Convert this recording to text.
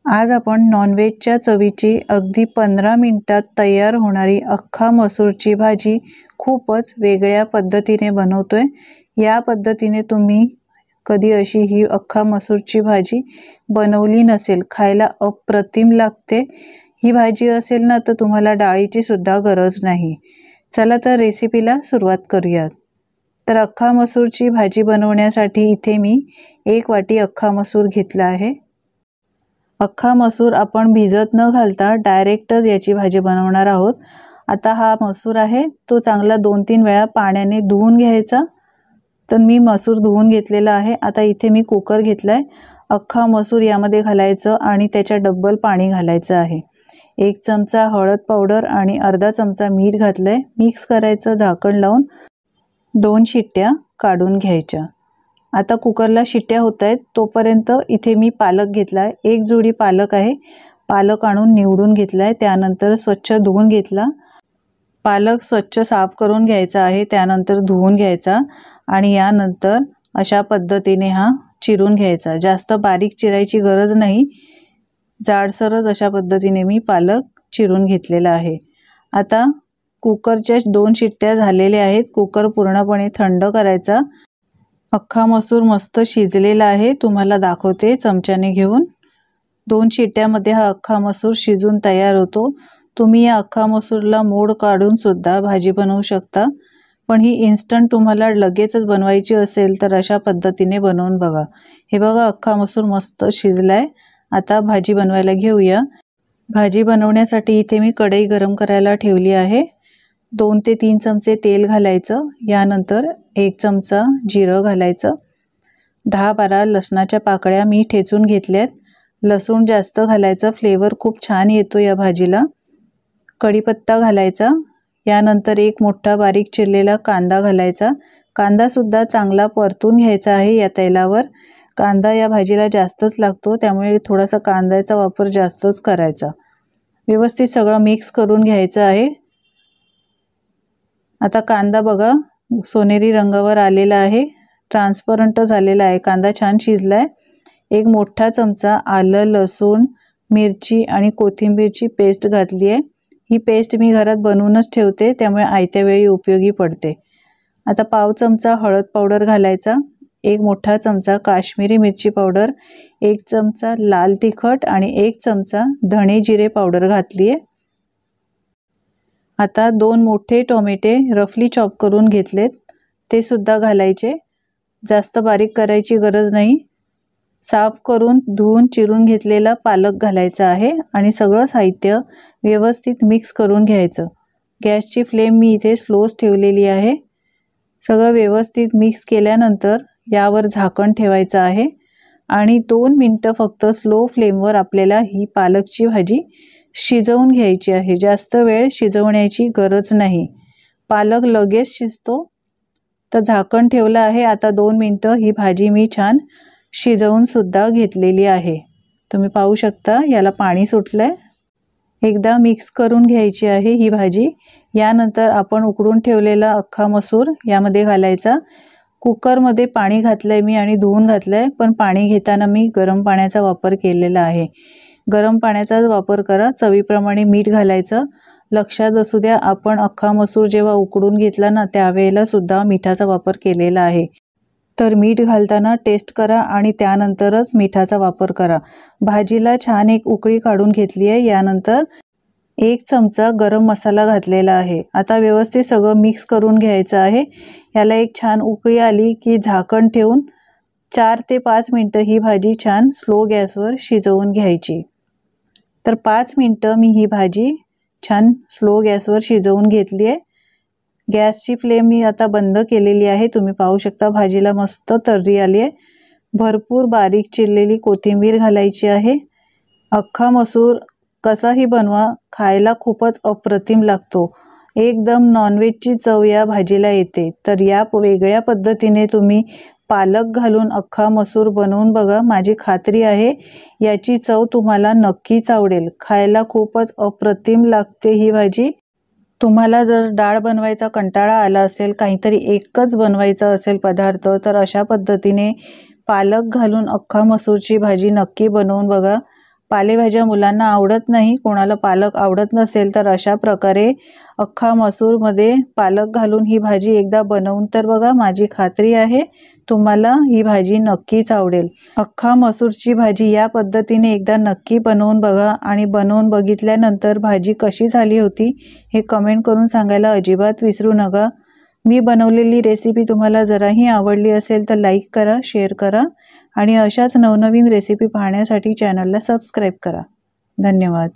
आज आपण नॉनव्हेजच्या चवीची अगदी 15 मिनिटात तयार होणारी अख्खा मसूरची भाजी खूपच वेगळ्या पद्धतीने बनवतोय। या पद्धतीने तुम्ही कधी अशी ही अख्खा मसूरची भाजी बनवली नसेल। खायला अप्रतिम लागते। ही भाजी असेल ना तर तुम्हाला डाळीची सुद्धा गरज नाही। चला तर रेसिपीला सुरुवात करूयात। तर अख्खा मसूरची भाजी बनवण्यासाठी इथे मी 1 वाटी अख्खा मसूर घेतला आहे। अख्खा मसूर आपण भिजत न घालता डायरेक्टच याची भाजी बनवणार आहोत। आता हा मसूर आहे तो चांगला 2-3 वेळा पाण्याने धुवून घ्यायचा। तर मी मसूर धुवून घेतलेला आहे। आता इथे मी कुकर घेतलाय। अख्खा मसूर यामध्ये घालायचं आणि त्याच्या डबल पाणी घालायचं आहे। 1 चमचा हळद पावडर आणि अर्धा चमचा मीठ घातलंय। मिक्स करायचं झाकण लावून 2 शिट्ट्या काढून घ्यायच्या। आता कुकरला शिट्ट्या होत आहेत तोपर्यंत इथे मी पालक घेतलाय। 1 जोडी पालक आहे। पालक आणून निवडून घेतलाय। त्यानंतर स्वच्छ धुवून घेतला। पालक स्वच्छ साफ करून घ्यायचा आहे। त्यानंतर धुवून घ्यायचा आणि यानंतर अशा पद्धतीने हा चिरून घ्यायचा। जास्त बारीक चिरायची गरज नाही। जाडसरच अशा पद्धतीने मी पालक चिरून घेतलेला आहे। आता कुकरच्या 2 शिट्ट्या झालेल्या आहेत। कुकर पूर्णपणे थंड करायचा। अख्खा मसूर मस्त शिजलेला आहे। तुम्हाला दाखवते चमच्याने घेऊन। 2 शिट्ट्यामध्ये हा अख्खा मसूर शिजून तयार होतो। तुम्ही या अख्खा मसूरला मोड काढून सुद्धा भाजी बनवू शकता। पण ही इन्स्टंट तुम्हाला लगेचच बनवायची असेल तर अशा पद्धतीने बनवून बघा। हे बघा अख्खा मसूर मस्त शिजलाय। आता भाजी बनवायला घेऊया। भाजी बनवण्यासाठी इथे मी कढई गरम करायला ठेवली आहे। 2 ते 3 चमचे तेल घालायचं। यानंतर 1 चमचा जिरं घालायचं। 10-12 लसणाच्या पाकळ्या मी ठेचून घेतल्यात। लसूण जास्त घालायचं, फ्लेवर खूप छान येतो या भाजीला। कढीपत्ता घालायचा। यानंतर 1 मोठा बारीक चिरलेला कांदा घालायचा। कांदा सुद्धा चांगला परतून घ्यायचा आहे या तेलावर। कांदा या भाजीला जास्तच लागतो त्यामुळे थोडासा कांद्याचा वापर जास्तच करायचा। व्यवस्थित सगळं मिक्स करून घ्यायचं आहे। आता कांदा बघा सोनेरी रंगावर आलेला आहे। ट्रान्सपरंट झालेला आहे। कांदा छान शिजलाय। 1 मोठा चमचा आलं, लसूण, मिरची आणि कोथिंबीरची पेस्ट घातली आहे। ही पेस्ट मी घरात बनवूनच ठेवते त्यामुळे आयत्या वेळी उपयोगी पडते। आता पाव चमचा हळद पावडर घालायचा। 1 मोठा चमचा काश्मीरी मिरची पावडर, 1 चमचा लाल तिखट आणि 1 चमचा धणे जिरे पावडर घातली आहे। आता 2 मोठे टोमॅटे रफली चॉप करून घेतलेत ते सुद्धा घालायचे। जास्त बारीक करायची गरज नाही। साफ करून धुवून चिरून घेतलेला पालक घालायचा आहे आणि सगळं साहित्य व्यवस्थित मिक्स करून घ्यायचं। गॅसची फ्लेम मी इथे स्लोच ठेवलेली आहे। सगळं व्यवस्थित मिक्स केल्यानंतर यावर झाकण ठेवायचं आहे आणि 2 मिनिटं फक्त स्लो फ्लेमवर आपल्याला ही पालकची भाजी शिजवून घ्यायची आहे। जास्त वेळ शिजवण्याची गरज नाही। पालक लगेच शिजतो। तर झाकण ठेवलं आहे। आता 2 मिनिटं ही भाजी मी छान शिजवून सुद्धा घेतलेली आहे। तुम्ही पाहू शकता याला पाणी सुटलंय। एकदा मिक्स करून घ्यायची आहे ही भाजी। यानंतर आपण उकडून ठेवलेला अख्खा मसूर यामध्ये घालायचा। कुकरमध्ये पाणी घातलंय मी आणि धुवून घातलंय, पण पाणी घेताना मी गरम पाण्याचा वापर केलेला आहे। गरम पाण्याचाच वापर करा। चवीप्रमाणे मीठ घालायचं। लक्षात असू द्या आपण अख्खा मसूर जेव्हा उकडून घेतला ना त्यावेळेला सुद्धा मिठाचा वापर केलेला आहे। तर मीठ घालताना टेस्ट करा आणि त्यानंतरच मिठाचा वापर करा। भाजीला छान एक उकळी काढून घेतली आहे। यानंतर 1 चमचा गरम मसाला घातलेला आहे। आता व्यवस्थित सगळं मिक्स करून घ्यायचं आहे। याला एक छान उकळी आली की झाकण ठेवून 4 ते 5 मिनिटं ही भाजी छान स्लो गॅसवर शिजवून घ्यायची। तर 5 मिनिटं मी ही भाजी छान स्लो गॅसवर शिजवून घेतली आहे। गॅसची फ्लेम मी आता बंद केलेली आहे। तुम्ही पाहू शकता भाजीला मस्त तर्री आली आहे। भरपूर बारीक चिरलेली कोथिंबीर घालायची आहे। अख्खा मसूर कसाही बनवा खायला खूपच अप्रतिम लागतो। एकदम नॉनव्हेजची चव या भाजीला येते। तर या वेगळ्या पद्धतीने तुम्ही पालक घालून अख्खा मसूर बनवून बघा। माझी खात्री आहे याची चव तुम्हाला नक्कीच आवडेल। खायला खूपच अप्रतिम लागते ही भाजी। तुम्हाला जर डाळ बनवायचा कंटाळा आला असेल, काहीतरी एकच बनवायचा असेल पदार्थ, तर अशा पद्धतीने पालक घालून अख्खा मसूरची भाजी नक्की बनवून बघा। पालेभाज्या मुलांना आवडत नाही, कोणाला पालक आवडत नसेल तर अशा प्रकारे अख्खा मसूरमध्ये पालक घालून ही भाजी एकदा बनवून तर बघा. माझी खात्री आहे तुम्हाला ही भाजी नक्कीच आवडेल. अख्खा मसूरची भाजी या पद्धतीने एकदा नक्की बनवून बघा आणि बनवून बघितल्यानंतर भाजी कशी झाली होती हे कमेंट करून सांगायला अजिबात विसरू नका. मी बनवलेली रेसिपी तुम्हाला जराही आवडली असेल तर लाईक करा, शेअर करा आणि अशाच नवनवीन रेसिपी पाहण्यासाठी चॅनलला सबस्क्राईब करा. धन्यवाद.